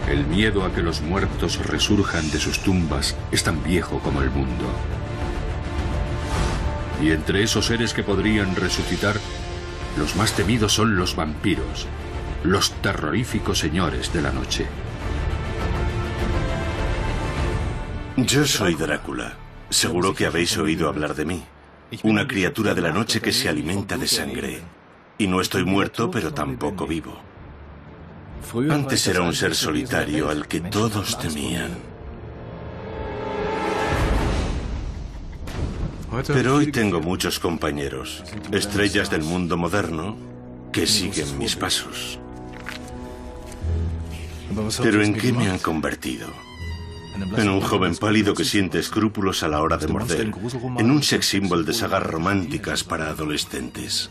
El miedo a que los muertos resurjan de sus tumbas es tan viejo como el mundo. Y entre esos seres que podrían resucitar, los más temidos son los vampiros, los terroríficos señores de la noche. Yo soy Drácula. Seguro que habéis oído hablar de mí. Una criatura de la noche que se alimenta de sangre. Y no estoy muerto, pero tampoco vivo. Antes era un ser solitario al que todos temían. Pero hoy tengo muchos compañeros, estrellas del mundo moderno, que siguen mis pasos. ¿Pero en qué me han convertido? En un joven pálido que siente escrúpulos a la hora de morder, en un sex symbol de sagas románticas para adolescentes.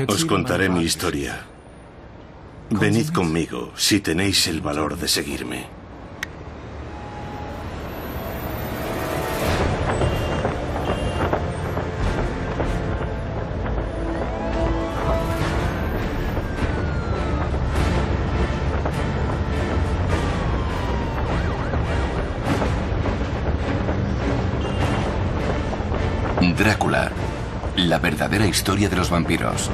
Os contaré mi historia. Venid conmigo si tenéis el valor de seguirme. Drácula, la verdadera historia de los vampiros.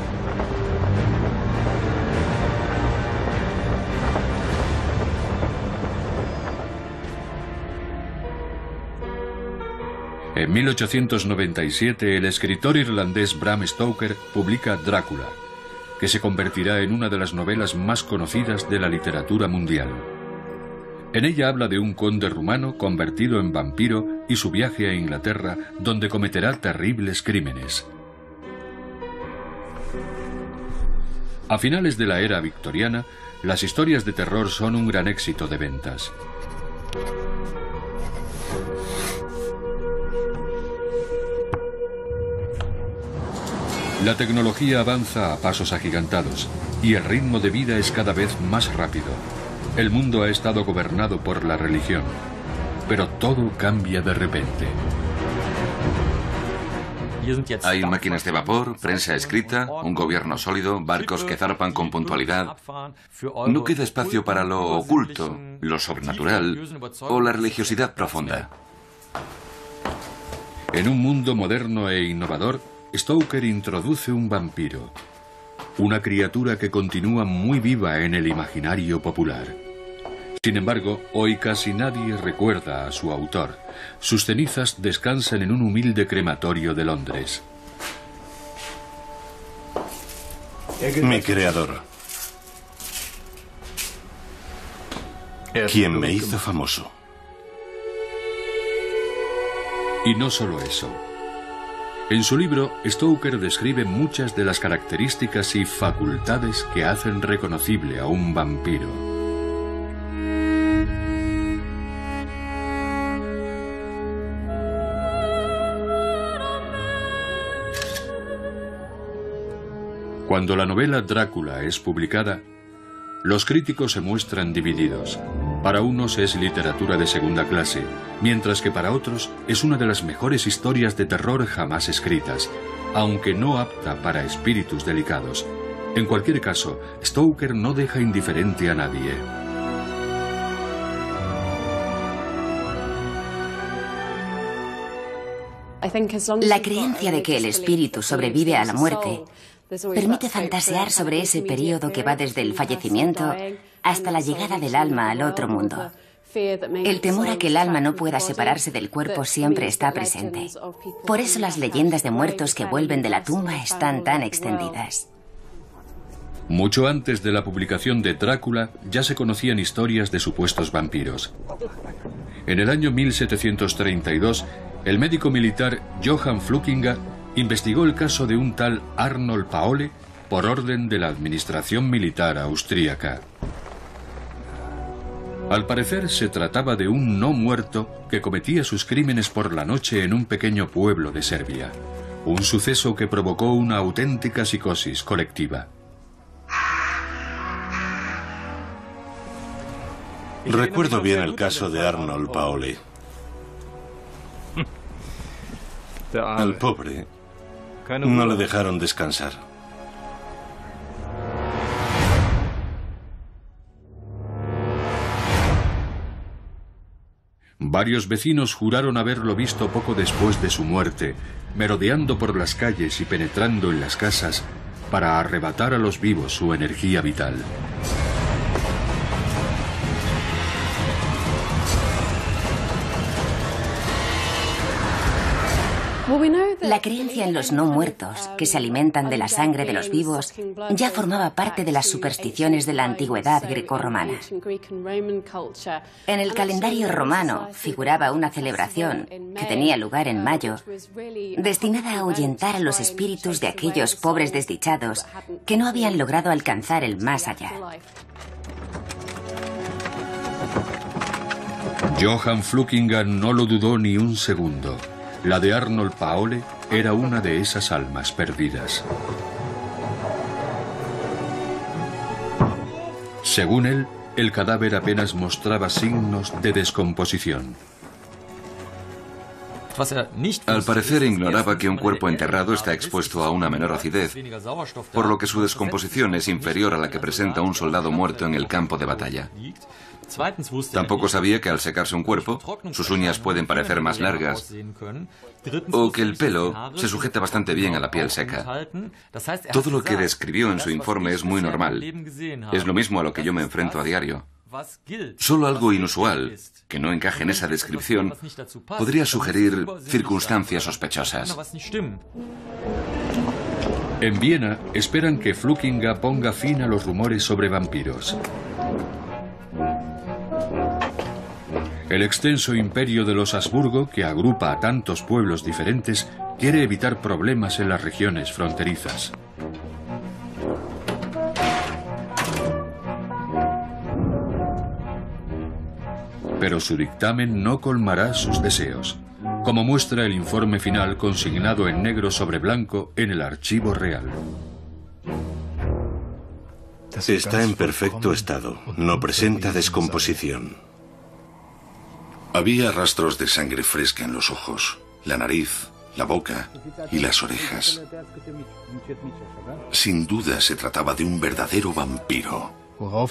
En 1897, el escritor irlandés Bram Stoker publica Drácula, que se convertirá en una de las novelas más conocidas de la literatura mundial. En ella habla de un conde rumano convertido en vampiro y su viaje a Inglaterra, donde cometerá terribles crímenes. A finales de la era victoriana, las historias de terror son un gran éxito de ventas. La tecnología avanza a pasos agigantados y el ritmo de vida es cada vez más rápido. El mundo ha estado gobernado por la religión, pero todo cambia de repente. Hay máquinas de vapor, prensa escrita, un gobierno sólido, barcos que zarpan con puntualidad. No queda espacio para lo oculto, lo sobrenatural o la religiosidad profunda. En un mundo moderno e innovador, Stoker introduce un vampiro, una criatura que continúa muy viva en el imaginario popular. Sin embargo, hoy casi nadie recuerda a su autor. Sus cenizas descansan en un humilde crematorio de Londres. Mi creador. Quien me hizo famoso. Y no solo eso. En su libro, Stoker describe muchas de las características y facultades que hacen reconocible a un vampiro. Cuando la novela Drácula es publicada, los críticos se muestran divididos. Para unos es literatura de segunda clase, mientras que para otros es una de las mejores historias de terror jamás escritas, aunque no apta para espíritus delicados. En cualquier caso, Stoker no deja indiferente a nadie. La creencia de que el espíritu sobrevive a la muerte permite fantasear sobre ese periodo que va desde el fallecimiento hasta la llegada del alma al otro mundo. El temor a que el alma no pueda separarse del cuerpo siempre está presente. Por eso las leyendas de muertos que vuelven de la tumba están tan extendidas. Mucho antes de la publicación de Drácula ya se conocían historias de supuestos vampiros. En el año 1732, el médico militar Johann Fluckiger investigó el caso de un tal Arnold Paole por orden de la administración militar austríaca. Al parecer se trataba de un no muerto que cometía sus crímenes por la noche en un pequeño pueblo de Serbia, un suceso que provocó una auténtica psicosis colectiva. Recuerdo bien el caso de Arnold Paole. Al pobre no le dejaron descansar. Varios vecinos juraron haberlo visto poco después de su muerte, merodeando por las calles y penetrando en las casas para arrebatar a los vivos su energía vital. La creencia en los no muertos, que se alimentan de la sangre de los vivos, ya formaba parte de las supersticiones de la antigüedad grecorromana. En el calendario romano figuraba una celebración, que tenía lugar en mayo, destinada a ahuyentar a los espíritus de aquellos pobres desdichados que no habían logrado alcanzar el más allá. Johann Flukinga no lo dudó ni un segundo. La de Arnold Paole era una de esas almas perdidas. Según él, el cadáver apenas mostraba signos de descomposición. Al parecer ignoraba que un cuerpo enterrado está expuesto a una menor acidez, por lo que su descomposición es inferior a la que presenta un soldado muerto en el campo de batalla. Tampoco sabía que al secarse un cuerpo, sus uñas pueden parecer más largas, o que el pelo se sujeta bastante bien a la piel seca. Todo lo que describió en su informe es muy normal. Es lo mismo a lo que yo me enfrento a diario. Solo algo inusual, que no encaje en esa descripción, podría sugerir circunstancias sospechosas. En Viena esperan que Flukinga ponga fin a los rumores sobre vampiros. El extenso imperio de los Habsburgo, que agrupa a tantos pueblos diferentes, quiere evitar problemas en las regiones fronterizas. Pero su dictamen no colmará sus deseos, como muestra el informe final consignado en negro sobre blanco en el Archivo Real. Está en perfecto estado, no presenta descomposición. Había rastros de sangre fresca en los ojos, la nariz, la boca y las orejas. Sin duda se trataba de un verdadero vampiro.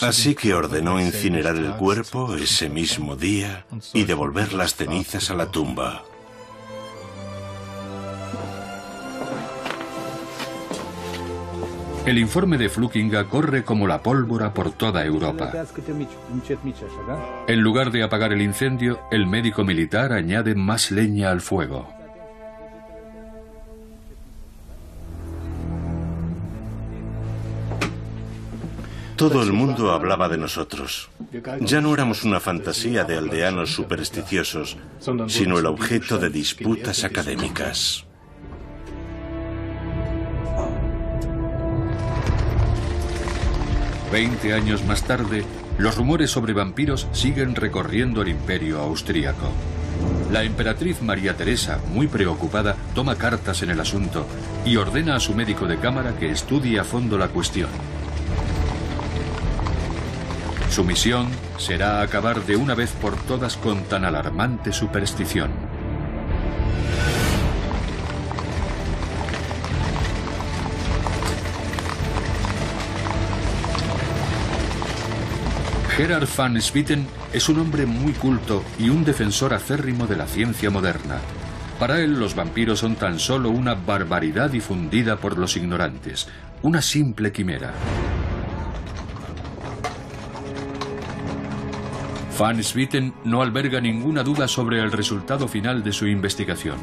Así que ordenó incinerar el cuerpo ese mismo día y devolver las cenizas a la tumba. El informe de Flukinga corre como la pólvora por toda Europa. En lugar de apagar el incendio, el médico militar añade más leña al fuego. Todo el mundo hablaba de nosotros. Ya no éramos una fantasía de aldeanos supersticiosos, sino el objeto de disputas académicas. Veinte años más tarde, los rumores sobre vampiros siguen recorriendo el imperio austríaco. La emperatriz María Teresa, muy preocupada, toma cartas en el asunto y ordena a su médico de cámara que estudie a fondo la cuestión. Su misión será acabar de una vez por todas con tan alarmante superstición. Gerard van Swieten es un hombre muy culto y un defensor acérrimo de la ciencia moderna. Para él, los vampiros son tan solo una barbaridad difundida por los ignorantes, una simple quimera. Van Swieten no alberga ninguna duda sobre el resultado final de su investigación.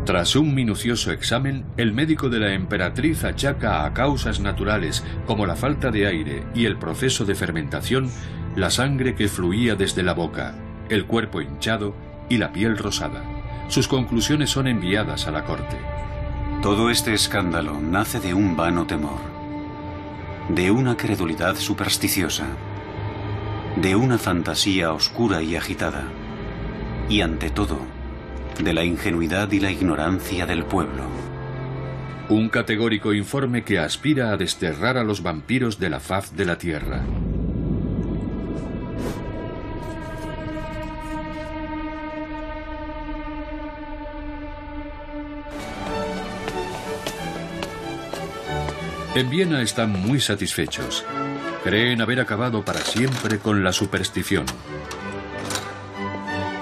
Tras un minucioso examen, el médico de la emperatriz achaca a causas naturales como la falta de aire y el proceso de fermentación la sangre que fluía desde la boca, el cuerpo hinchado y la piel rosada. Sus conclusiones son enviadas a la corte. Todo este escándalo nace de un vano temor, de una credulidad supersticiosa, de una fantasía oscura y agitada, y ante todo, de la ingenuidad y la ignorancia del pueblo. Un categórico informe que aspira a desterrar a los vampiros de la faz de la tierra. En Viena están muy satisfechos. creen haber acabado para siempre con la superstición.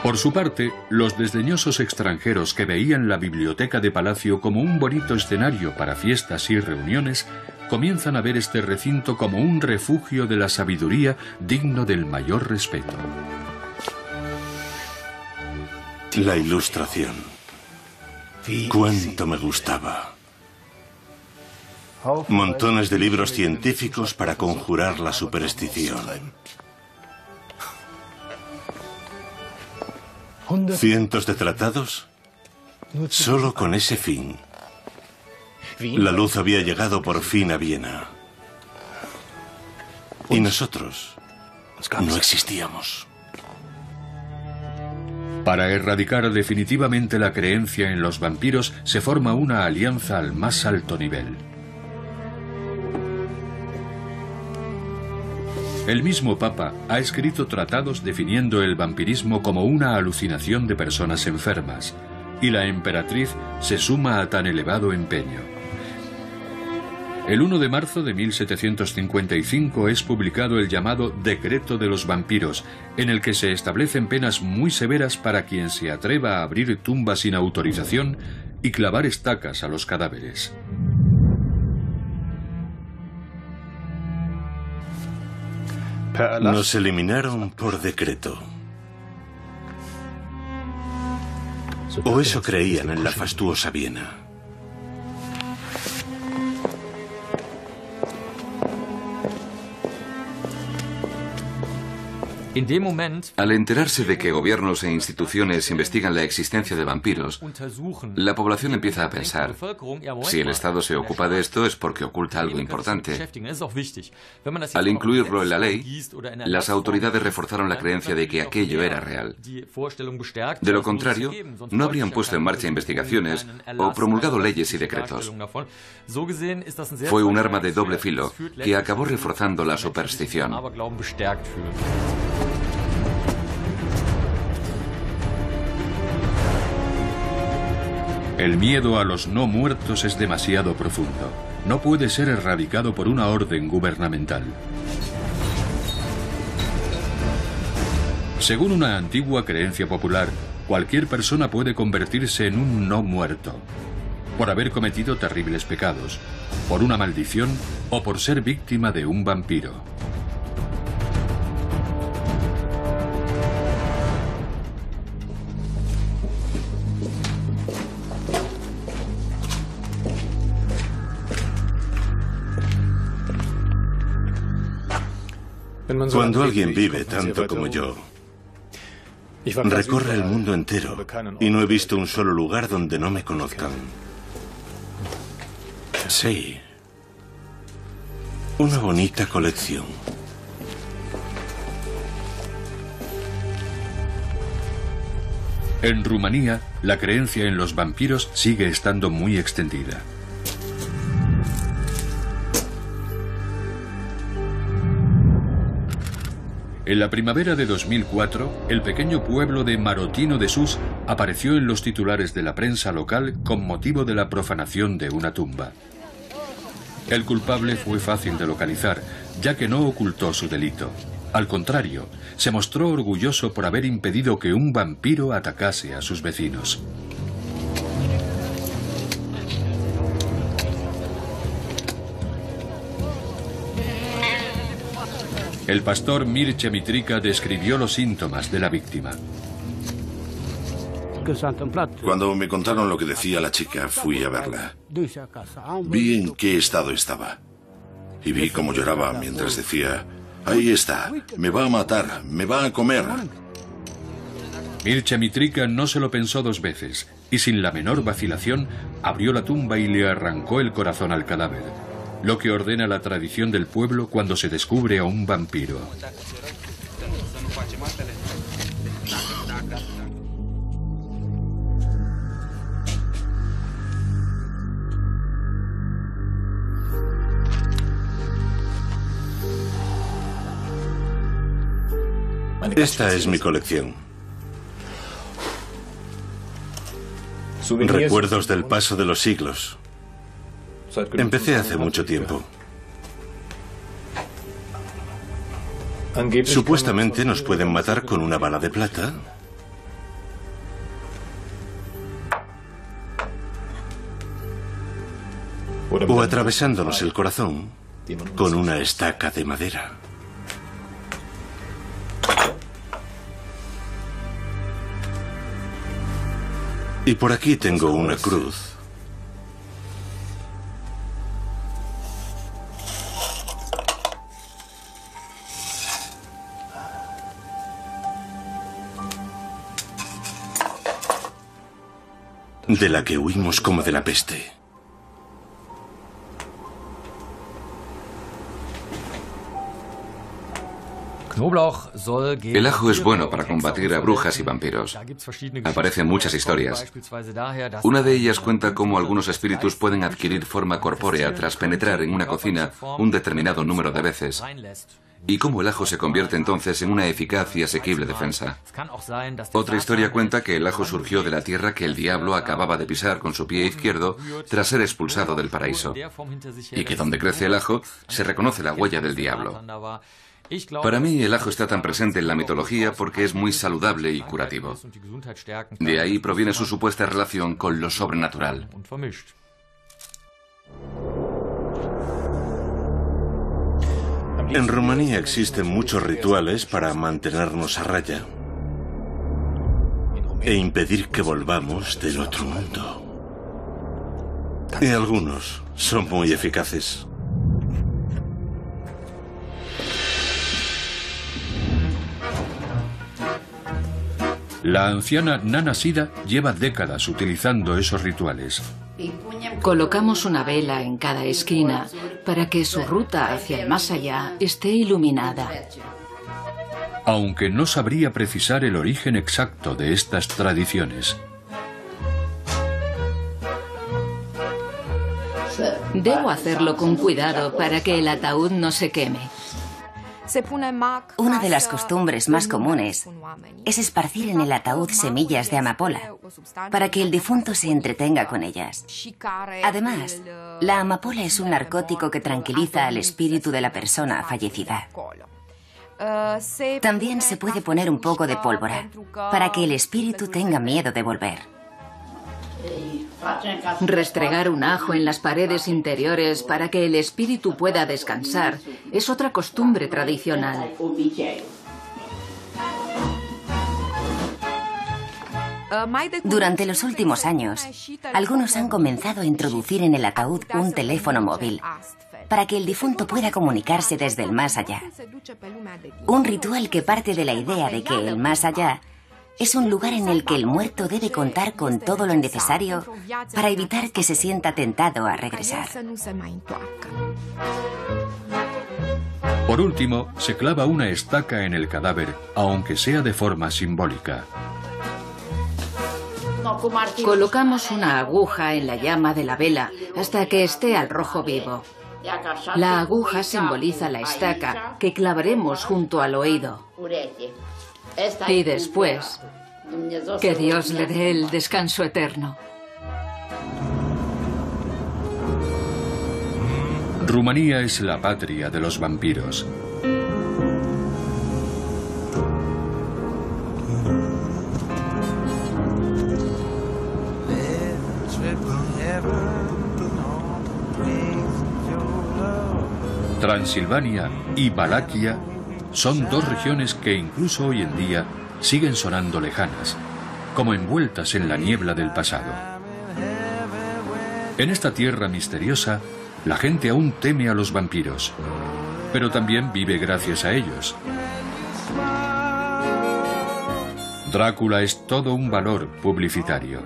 Por su parte, los desdeñosos extranjeros que veían la biblioteca de palacio como un bonito escenario para fiestas y reuniones, comienzan a ver este recinto como un refugio de la sabiduría digno del mayor respeto. La Ilustración. Cuánto me gustaba. Montones de libros científicos para conjurar la superstición. Cientos de tratados solo con ese fin. La luz había llegado por fin a Viena. Y nosotros no existíamos. Para erradicar definitivamente la creencia en los vampiros, se forma una alianza al más alto nivel. El mismo Papa ha escrito tratados definiendo el vampirismo como una alucinación de personas enfermas, y la emperatriz se suma a tan elevado empeño. El 1 de marzo de 1755 es publicado el llamado Decreto de los Vampiros, en el que se establecen penas muy severas para quien se atreva a abrir tumbas sin autorización y clavar estacas a los cadáveres. Nos eliminaron por decreto. O eso creían en la fastuosa Viena. Al enterarse de que gobiernos e instituciones investigan la existencia de vampiros, la población empieza a pensar, si el Estado se ocupa de esto es porque oculta algo importante. Al incluirlo en la ley, las autoridades reforzaron la creencia de que aquello era real. De lo contrario, no habrían puesto en marcha investigaciones o promulgado leyes y decretos. Fue un arma de doble filo que acabó reforzando la superstición. El miedo a los no muertos es demasiado profundo. No puede ser erradicado por una orden gubernamental. Según una antigua creencia popular, cualquier persona puede convertirse en un no muerto, por haber cometido terribles pecados, por una maldición o por ser víctima de un vampiro. Cuando alguien vive tanto como yo, recorre el mundo entero y no he visto un solo lugar donde no me conozcan. Sí. Una bonita colección. En Rumanía, la creencia en los vampiros sigue estando muy extendida. En la primavera de 2004, el pequeño pueblo de Marotino de Sus apareció en los titulares de la prensa local con motivo de la profanación de una tumba. El culpable fue fácil de localizar, ya que no ocultó su delito. Al contrario, se mostró orgulloso por haber impedido que un vampiro atacase a sus vecinos. El pastor Mircea Mitrica describió los síntomas de la víctima. Cuando me contaron lo que decía la chica, fui a verla. Vi en qué estado estaba. Y vi cómo lloraba mientras decía, ahí está, me va a matar, me va a comer. Mircea Mitrica no se lo pensó dos veces y sin la menor vacilación abrió la tumba y le arrancó el corazón al cadáver, lo que ordena la tradición del pueblo cuando se descubre a un vampiro. Esta es mi colección. Recuerdos del paso de los siglos. Empecé hace mucho tiempo. Supuestamente nos pueden matar con una bala de plata o atravesándonos el corazón con una estaca de madera. Y por aquí tengo una cruz. De la que huimos como de la peste. El ajo es bueno para combatir a brujas y vampiros. Aparecen muchas historias. Una de ellas cuenta cómo algunos espíritus pueden adquirir forma corpórea tras penetrar en una cocina un determinado número de veces, y cómo el ajo se convierte entonces en una eficaz y asequible defensa. Otra historia cuenta que el ajo surgió de la tierra que el diablo acababa de pisar con su pie izquierdo tras ser expulsado del paraíso, y que donde crece el ajo se reconoce la huella del diablo. Para mí el ajo está tan presente en la mitología porque es muy saludable y curativo. De ahí proviene su supuesta relación con lo sobrenatural. En Rumanía existen muchos rituales para mantenernos a raya e impedir que volvamos del otro mundo. Y algunos son muy eficaces. La anciana Nana Sida lleva décadas utilizando esos rituales. Colocamos una vela en cada esquina para que su ruta hacia el más allá esté iluminada. Aunque no sabría precisar el origen exacto de estas tradiciones. Debo hacerlo con cuidado para que el ataúd no se queme. Una de las costumbres más comunes es esparcir en el ataúd semillas de amapola para que el difunto se entretenga con ellas. Además, la amapola es un narcótico que tranquiliza al espíritu de la persona fallecida. También se puede poner un poco de pólvora para que el espíritu tenga miedo de volver. Restregar un ajo en las paredes interiores para que el espíritu pueda descansar es otra costumbre tradicional. Durante los últimos años, algunos han comenzado a introducir en el ataúd un teléfono móvil para que el difunto pueda comunicarse desde el más allá. Un ritual que parte de la idea de que el más allá es un lugar en el que el muerto debe contar con todo lo necesario para evitar que se sienta tentado a regresar. Por último, se clava una estaca en el cadáver, aunque sea de forma simbólica. Colocamos una aguja en la llama de la vela hasta que esté al rojo vivo. La aguja simboliza la estaca que clavaremos junto al oído. Y después, que Dios le dé el descanso eterno. Rumanía es la patria de los vampiros. Transilvania y Valaquia son dos regiones que incluso hoy en día siguen sonando lejanas, como envueltas en la niebla del pasado. En esta tierra misteriosa, la gente aún teme a los vampiros, pero también vive gracias a ellos. Drácula es todo un valor publicitario.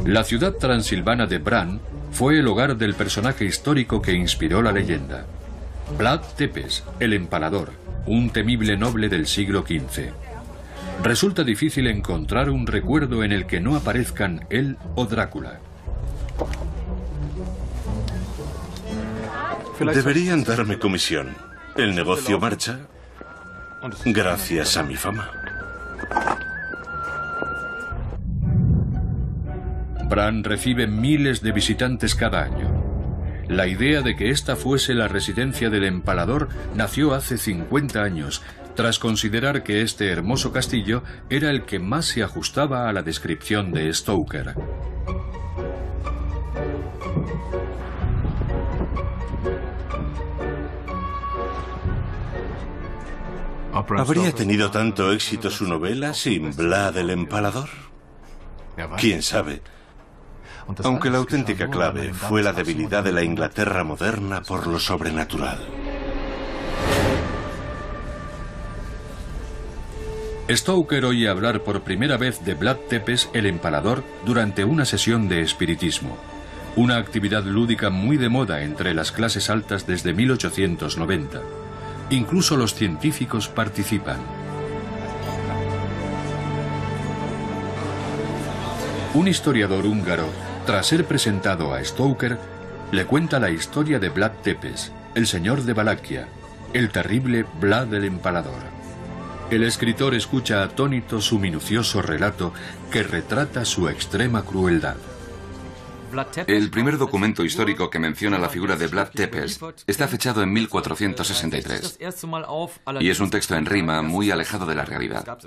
La ciudad transilvana de Bran fue el hogar del personaje histórico que inspiró la leyenda. Vlad Tepes, el Empalador, un temible noble del siglo XV. Resulta difícil encontrar un recuerdo en el que no aparezcan él o Drácula. Deberían darme comisión. El negocio marcha Gracias a mi fama. Bran recibe miles de visitantes cada año. La idea de que esta fuese la residencia del empalador nació hace 50 años, tras considerar que este hermoso castillo era el que más se ajustaba a la descripción de Stoker. ¿Habría tenido tanto éxito su novela sin Vlad el Empalador? ¿Quién sabe? Aunque la auténtica clave fue la debilidad de la Inglaterra moderna por lo sobrenatural. Stoker oye hablar por primera vez de Vlad Tepes el Empalador durante una sesión de espiritismo, una actividad lúdica muy de moda entre las clases altas desde 1890. Incluso los científicos participan. Un historiador húngaro, tras ser presentado a Stoker, le cuenta la historia de Vlad Tepes, el señor de Valaquia, el terrible Vlad el Empalador. El escritor escucha atónito su minucioso relato que retrata su extrema crueldad. El primer documento histórico que menciona la figura de Vlad Tepes está fechado en 1463 y es un texto en rima muy alejado de la realidad.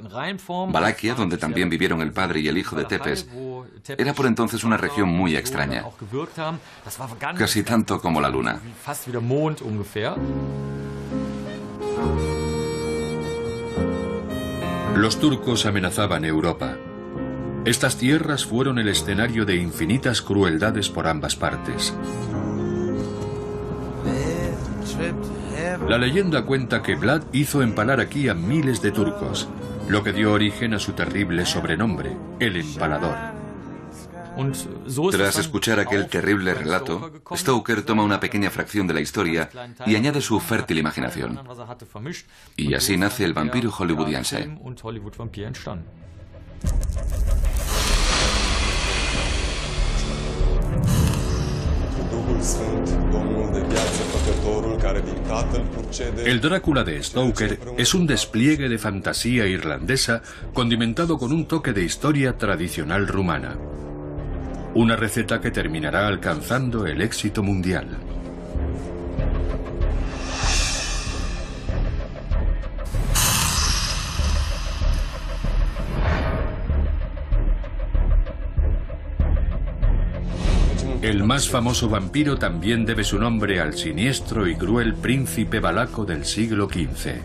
Valaquia, donde también vivieron el padre y el hijo de Tepes, era por entonces una región muy extraña, casi tanto como la luna. Los turcos amenazaban Europa. Estas tierras fueron el escenario de infinitas crueldades por ambas partes. La leyenda cuenta que Vlad hizo empalar aquí a miles de turcos, lo que dio origen a su terrible sobrenombre, el Empalador. Tras escuchar aquel terrible relato, Stoker toma una pequeña fracción de la historia y añade su fértil imaginación. Y así nace el vampiro hollywoodiense. El Drácula de Stoker es un despliegue de fantasía irlandesa condimentado con un toque de historia tradicional rumana. Una receta que terminará alcanzando el éxito mundial. El más famoso vampiro también debe su nombre al siniestro y cruel príncipe valaco del siglo XV.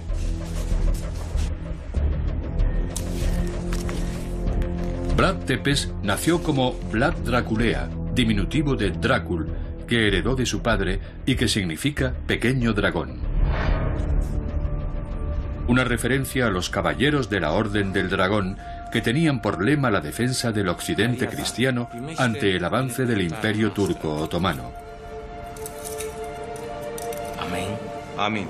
Vlad Tepes nació como Vlad Draculea, diminutivo de Drácul, que heredó de su padre y que significa pequeño dragón. Una referencia a los caballeros de la Orden del Dragón, que tenían por lema la defensa del occidente cristiano ante el avance del Imperio Turco Otomano. Amén. Amén.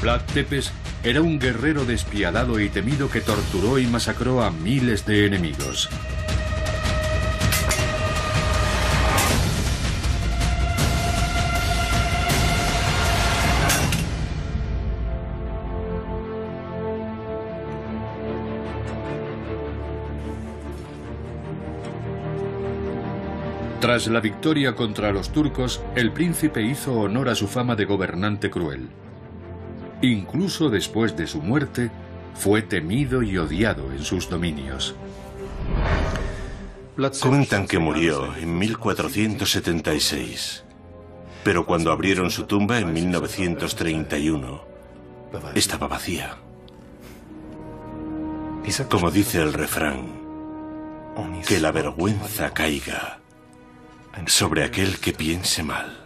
Vlad Tepes era un guerrero despiadado y temido que torturó y masacró a miles de enemigos. Tras la victoria contra los turcos, el príncipe hizo honor a su fama de gobernante cruel. Incluso después de su muerte, fue temido y odiado en sus dominios. Cuentan que murió en 1476, pero cuando abrieron su tumba en 1931, estaba vacía. Como dice el refrán, que la vergüenza caiga sobre aquel que piense mal.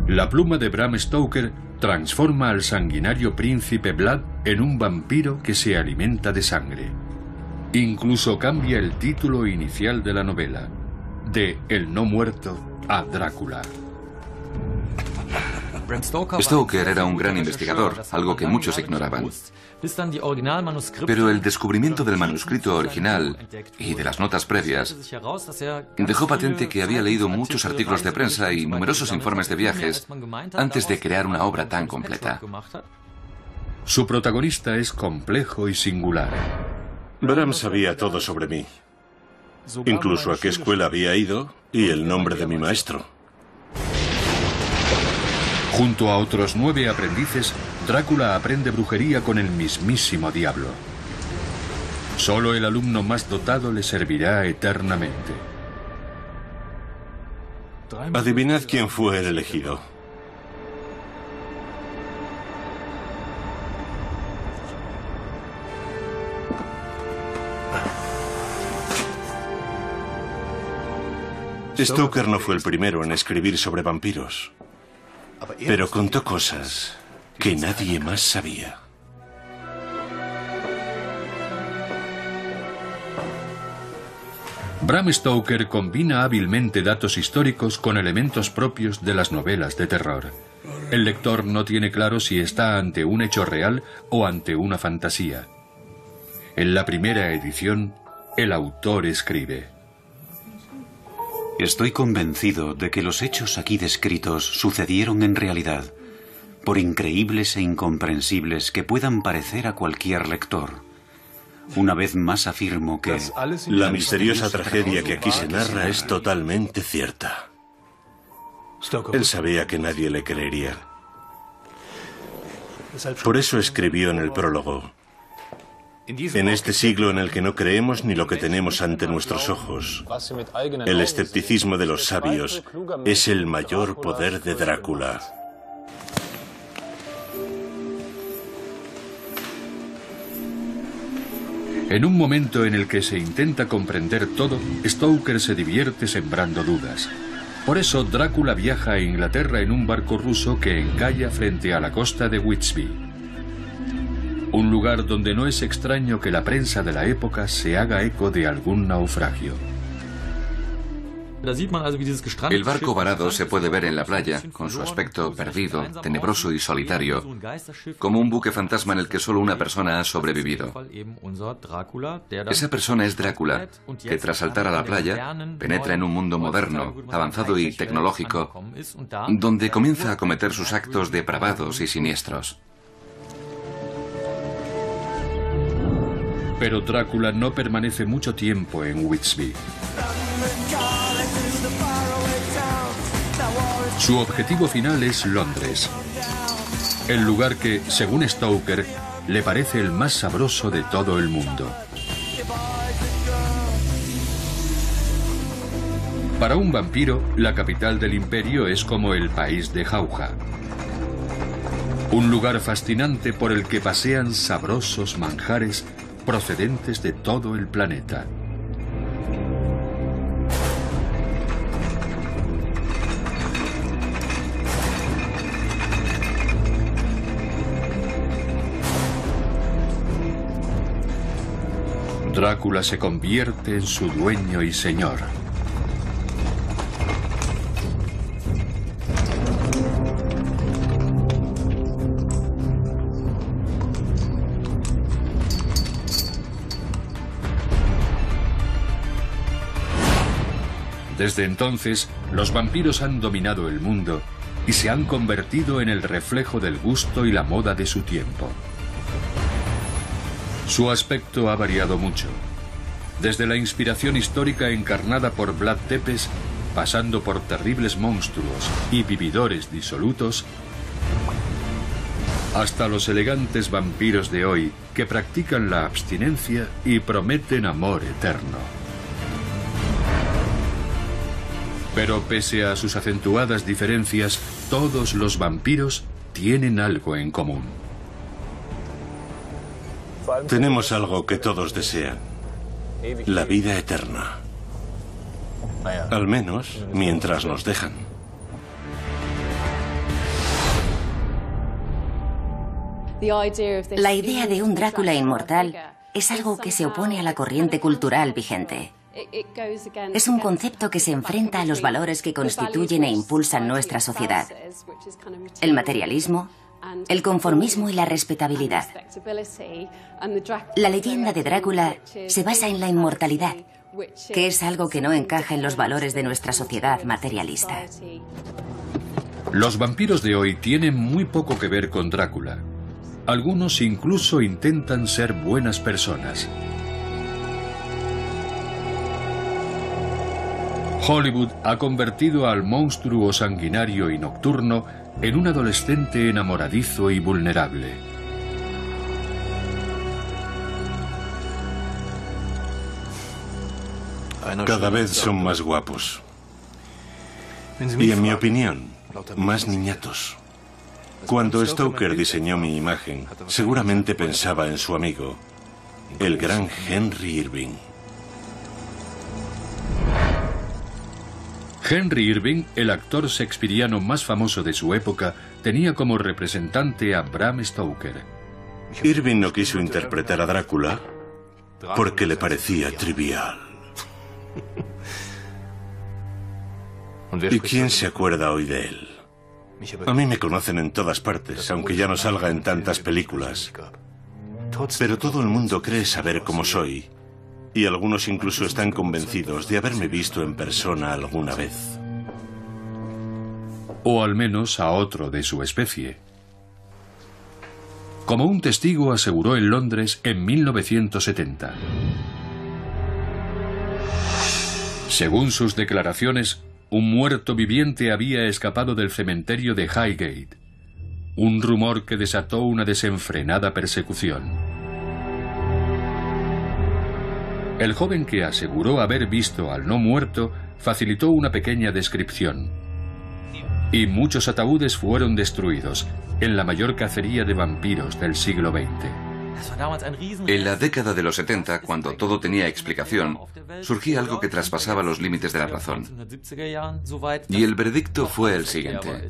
La pluma de Bram Stoker transforma al sanguinario príncipe Vlad en un vampiro que se alimenta de sangre. Incluso cambia el título inicial de la novela, de El no muerto a Drácula. Stoker era un gran investigador, algo que muchos ignoraban. Pero el descubrimiento del manuscrito original y de las notas previas dejó patente que había leído muchos artículos de prensa y numerosos informes de viajes antes de crear una obra tan completa. Su protagonista es complejo y singular. Bram sabía todo sobre mí, incluso a qué escuela había ido y el nombre de mi maestro. Junto a otros 9 aprendices, Drácula aprende brujería con el mismísimo diablo. Solo el alumno más dotado le servirá eternamente. Adivinad quién fue el elegido. Stoker no fue el primero en escribir sobre vampiros, pero contó cosas que nadie más sabía. Bram Stoker combina hábilmente datos históricos con elementos propios de las novelas de terror. El lector no tiene claro si está ante un hecho real o ante una fantasía. En la primera edición, el autor escribe: Estoy convencido de que los hechos aquí descritos sucedieron en realidad, por increíbles e incomprensibles que puedan parecer a cualquier lector. Una vez más afirmo que la misteriosa tragedia que aquí se narra es totalmente cierta. Él sabía que nadie le creería. Por eso escribió en el prólogo: en este siglo en el que no creemos ni lo que tenemos ante nuestros ojos, el escepticismo de los sabios es el mayor poder de Drácula. En un momento en el que se intenta comprender todo, Stoker se divierte sembrando dudas. Por eso Drácula viaja a Inglaterra en un barco ruso que encalla frente a la costa de Whitby. Un lugar donde no es extraño que la prensa de la época se haga eco de algún naufragio. El barco varado se puede ver en la playa, con su aspecto perdido, tenebroso y solitario, como un buque fantasma en el que solo una persona ha sobrevivido. Esa persona es Drácula, que tras saltar a la playa, penetra en un mundo moderno, avanzado y tecnológico, donde comienza a cometer sus actos depravados y siniestros. Pero Drácula no permanece mucho tiempo en Whitby. Su objetivo final es Londres, el lugar que, según Stoker, le parece el más sabroso de todo el mundo. Para un vampiro, la capital del imperio es como el país de Jauja. Un lugar fascinante por el que pasean sabrosos manjares procedentes de todo el planeta. Drácula se convierte en su dueño y señor. Desde entonces, los vampiros han dominado el mundo y se han convertido en el reflejo del gusto y la moda de su tiempo. Su aspecto ha variado mucho, desde la inspiración histórica encarnada por Vlad Tepes, pasando por terribles monstruos y vividores disolutos, hasta los elegantes vampiros de hoy que practican la abstinencia y prometen amor eterno. Pero pese a sus acentuadas diferencias, todos los vampiros tienen algo en común. Tenemos algo que todos desean: la vida eterna. Al menos mientras nos dejan. La idea de un Drácula inmortal es algo que se opone a la corriente cultural vigente. Es un concepto que se enfrenta a los valores que constituyen e impulsan nuestra sociedad: el materialismo, el conformismo y la respetabilidad. La leyenda de Drácula se basa en la inmortalidad, que es algo que no encaja en los valores de nuestra sociedad materialista. Los vampiros de hoy tienen muy poco que ver con Drácula. Algunos incluso intentan ser buenas personas. Hollywood ha convertido al monstruo sanguinario y nocturno en un adolescente enamoradizo y vulnerable. Cada vez son más guapos. Y en mi opinión, más niñatos. Cuando Stoker diseñó mi imagen, seguramente pensaba en su amigo, el gran Henry Irving. Henry Irving, el actor shakespeariano más famoso de su época, tenía como representante a Bram Stoker. Irving no quiso interpretar a Drácula porque le parecía trivial. ¿Y quién se acuerda hoy de él? A mí me conocen en todas partes, aunque ya no salga en tantas películas. Pero todo el mundo cree saber cómo soy. Y algunos incluso están convencidos de haberme visto en persona alguna vez. O al menos a otro de su especie. Como un testigo aseguró en Londres en 1970. Según sus declaraciones, un muerto viviente había escapado del cementerio de Highgate. Un rumor que desató una desenfrenada persecución. El joven que aseguró haber visto al no muerto facilitó una pequeña descripción. Y muchos ataúdes fueron destruidos en la mayor cacería de vampiros del siglo XX. En la década de los 70, cuando todo tenía explicación, surgía algo que traspasaba los límites de la razón. Y el veredicto fue el siguiente.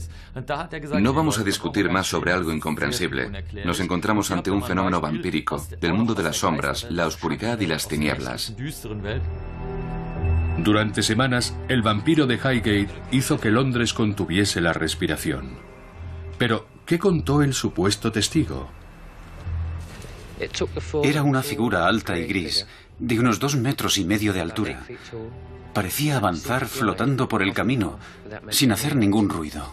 No vamos a discutir más sobre algo incomprensible. Nos encontramos ante un fenómeno vampírico, del mundo de las sombras, la oscuridad y las tinieblas. Durante semanas, el vampiro de Highgate hizo que Londres contuviese la respiración. Pero, ¿qué contó el supuesto testigo? Era una figura alta y gris, de unos 2,5 metros de altura. Parecía avanzar flotando por el camino, sin hacer ningún ruido.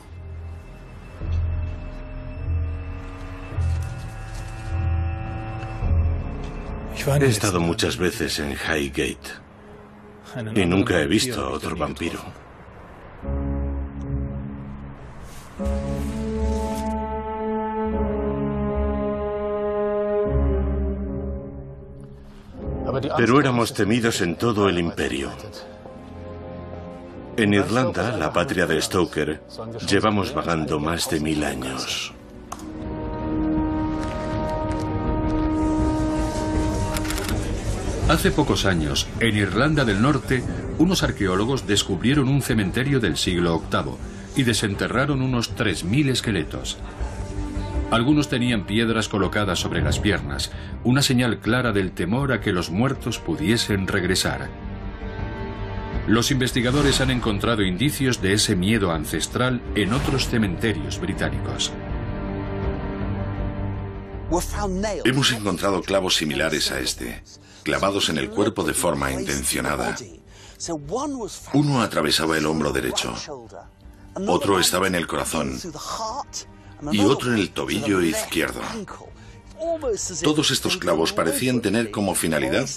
He estado muchas veces en Highgate y nunca he visto a otro vampiro. Pero éramos temidos en todo el imperio. En Irlanda, la patria de Stoker, llevamos vagando más de 1000 años. Hace pocos años, en Irlanda del Norte, unos arqueólogos descubrieron un cementerio del siglo VIII y desenterraron unos 3000 esqueletos. Algunos tenían piedras colocadas sobre las piernas, una señal clara del temor a que los muertos pudiesen regresar. Los investigadores han encontrado indicios de ese miedo ancestral en otros cementerios británicos. Hemos encontrado clavos similares a este, clavados en el cuerpo de forma intencionada. Uno atravesaba el hombro derecho, otro estaba en el corazón y otro en el tobillo izquierdo. Todos estos clavos parecían tener como finalidad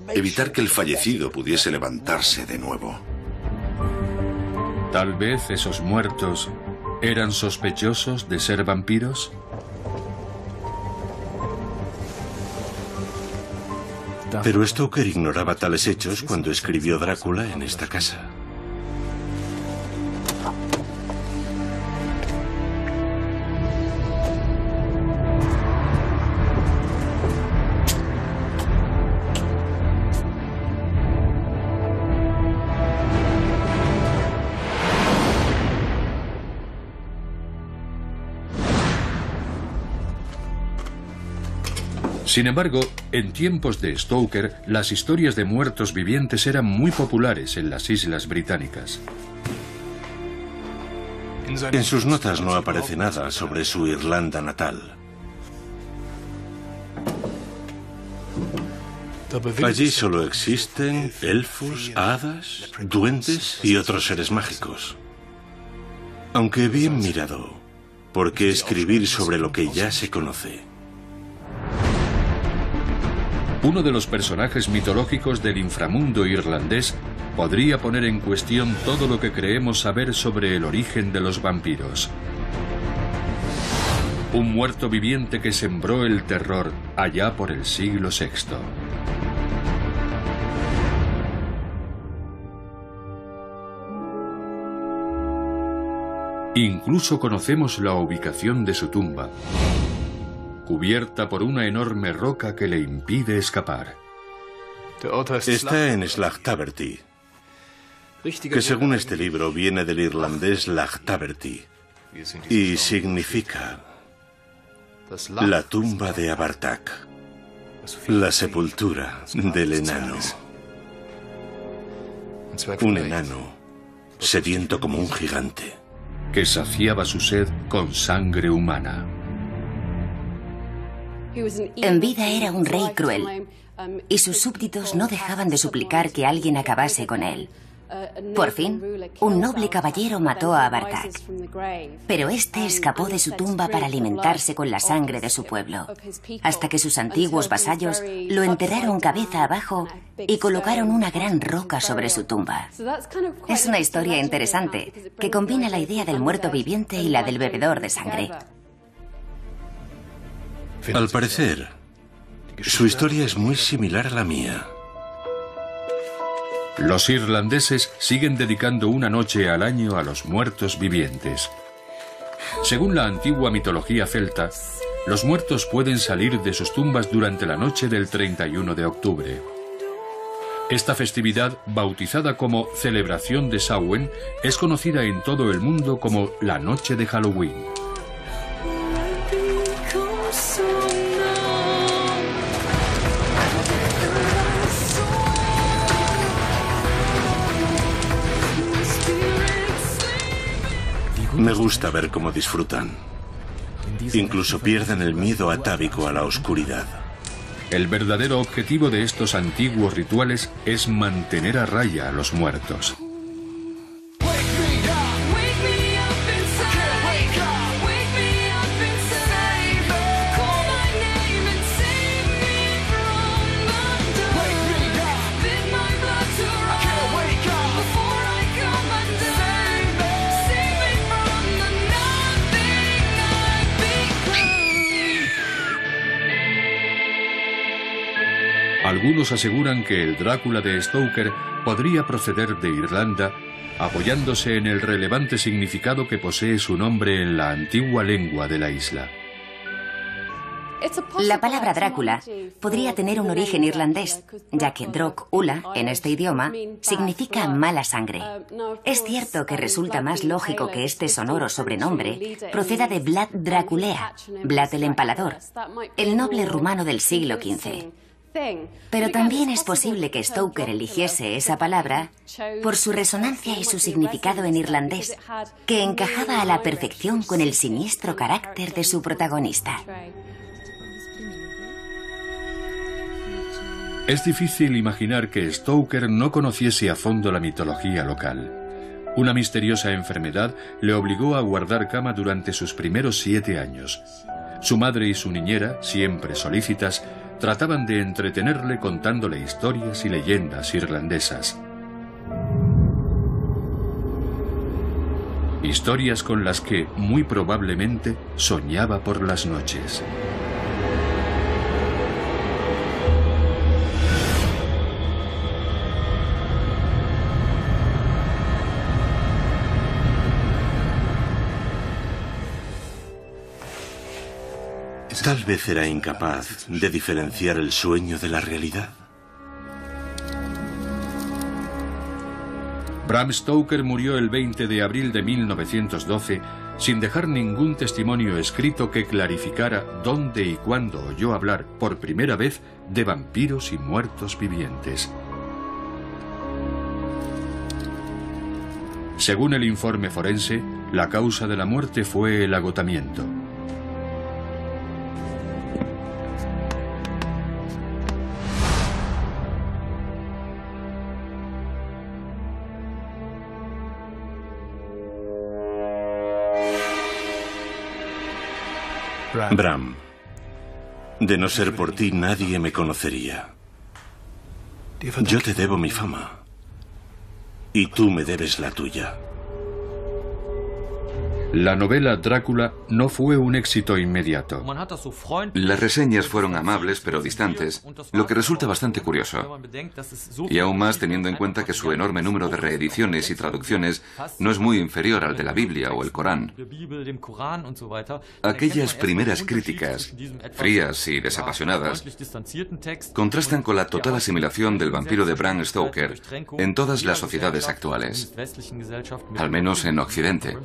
evitar que el fallecido pudiese levantarse de nuevo. Tal vez esos muertos eran sospechosos de ser vampiros. Pero Stoker ignoraba tales hechos cuando escribió Drácula en esta casa. Sin embargo, en tiempos de Stoker, las historias de muertos vivientes eran muy populares en las Islas Británicas. En sus notas no aparece nada sobre su Irlanda natal. Allí solo existen elfos, hadas, duendes y otros seres mágicos. Aunque bien mirado, ¿por qué escribir sobre lo que ya se conoce? Uno de los personajes mitológicos del inframundo irlandés podría poner en cuestión todo lo que creemos saber sobre el origen de los vampiros. Un muerto viviente que sembró el terror allá por el siglo VI. Incluso conocemos la ubicación de su tumba, cubierta por una enorme roca que le impide escapar. Está en Slagtaverty, que según este libro viene del irlandés Lagtaverty y significa la tumba de Abartak, la sepultura del enano. Un enano sediento como un gigante, que saciaba su sed con sangre humana. En vida era un rey cruel, y sus súbditos no dejaban de suplicar que alguien acabase con él. Por fin, un noble caballero mató a Abartak, pero este escapó de su tumba para alimentarse con la sangre de su pueblo, hasta que sus antiguos vasallos lo enterraron cabeza abajo y colocaron una gran roca sobre su tumba. Es una historia interesante, que combina la idea del muerto viviente y la del bebedor de sangre. Al parecer, su historia es muy similar a la mía. Los irlandeses siguen dedicando una noche al año a los muertos vivientes. Según la antigua mitología celta, los muertos pueden salir de sus tumbas durante la noche del 31 de octubre. Esta festividad, bautizada como Celebración de Samhain, es conocida en todo el mundo como la Noche de Halloween. Me gusta ver cómo disfrutan. Incluso pierden el miedo atávico a la oscuridad. El verdadero objetivo de estos antiguos rituales es mantener a raya a los muertos. Algunos aseguran que el Drácula de Stoker podría proceder de Irlanda, apoyándose en el relevante significado que posee su nombre en la antigua lengua de la isla. La palabra Drácula podría tener un origen irlandés, ya que Drog-Ula, en este idioma, significa mala sangre. Es cierto que resulta más lógico que este sonoro sobrenombre proceda de Vlad Draculea, Vlad el Empalador, el noble rumano del siglo XV. Pero también es posible que Stoker eligiese esa palabra por su resonancia y su significado en irlandés, que encajaba a la perfección con el siniestro carácter de su protagonista. Es difícil imaginar que Stoker no conociese a fondo la mitología local. Una misteriosa enfermedad le obligó a guardar cama durante sus primeros 7 años. Su madre y su niñera, siempre solícitas, trataban de entretenerle contándole historias y leyendas irlandesas. Historias con las que, muy probablemente, soñaba por las noches. Tal vez era incapaz de diferenciar el sueño de la realidad. Bram Stoker murió el 20 de abril de 1912 sin dejar ningún testimonio escrito que clarificara dónde y cuándo oyó hablar por primera vez de vampiros y muertos vivientes. Según el informe forense, la causa de la muerte fue el agotamiento. Bram, de no ser por ti nadie me conocería. Yo te debo mi fama y tú me debes la tuya. La novela Drácula no fue un éxito inmediato. Las reseñas fueron amables pero distantes, lo que resulta bastante curioso. Y aún más teniendo en cuenta que su enorme número de reediciones y traducciones no es muy inferior al de la Biblia o el Corán. Aquellas primeras críticas, frías y desapasionadas, contrastan con la total asimilación del vampiro de Bram Stoker en todas las sociedades actuales, al menos en Occidente.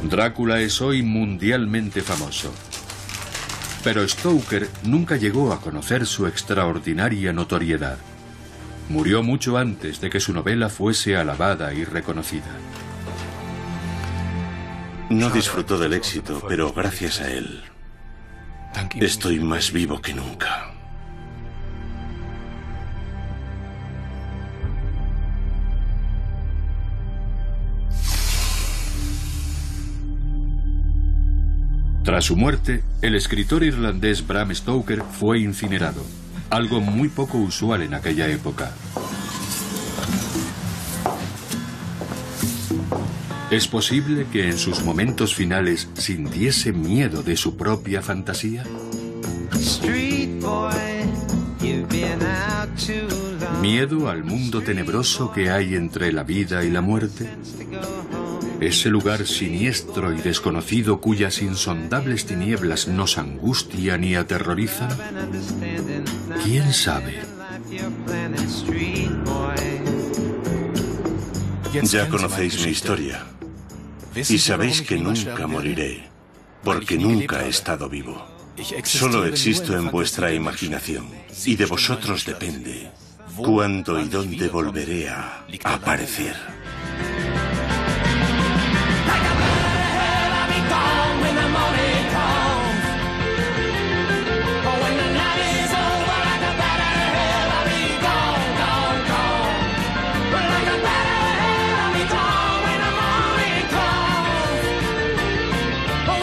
Drácula es hoy mundialmente famoso. Pero Stoker nunca llegó a conocer su extraordinaria notoriedad. Murió mucho antes de que su novela fuese alabada y reconocida. No disfrutó del éxito, pero gracias a él estoy más vivo que nunca. Tras su muerte, el escritor irlandés Bram Stoker fue incinerado, algo muy poco usual en aquella época. ¿Es posible que en sus momentos finales sintiese miedo de su propia fantasía? ¿Miedo al mundo tenebroso que hay entre la vida y la muerte? Ese lugar siniestro y desconocido cuyas insondables tinieblas nos angustian y aterrorizan. ¿Quién sabe? Ya conocéis mi historia y sabéis que nunca moriré, porque nunca he estado vivo. Solo existo en vuestra imaginación y de vosotros depende cuándo y dónde volveré a aparecer.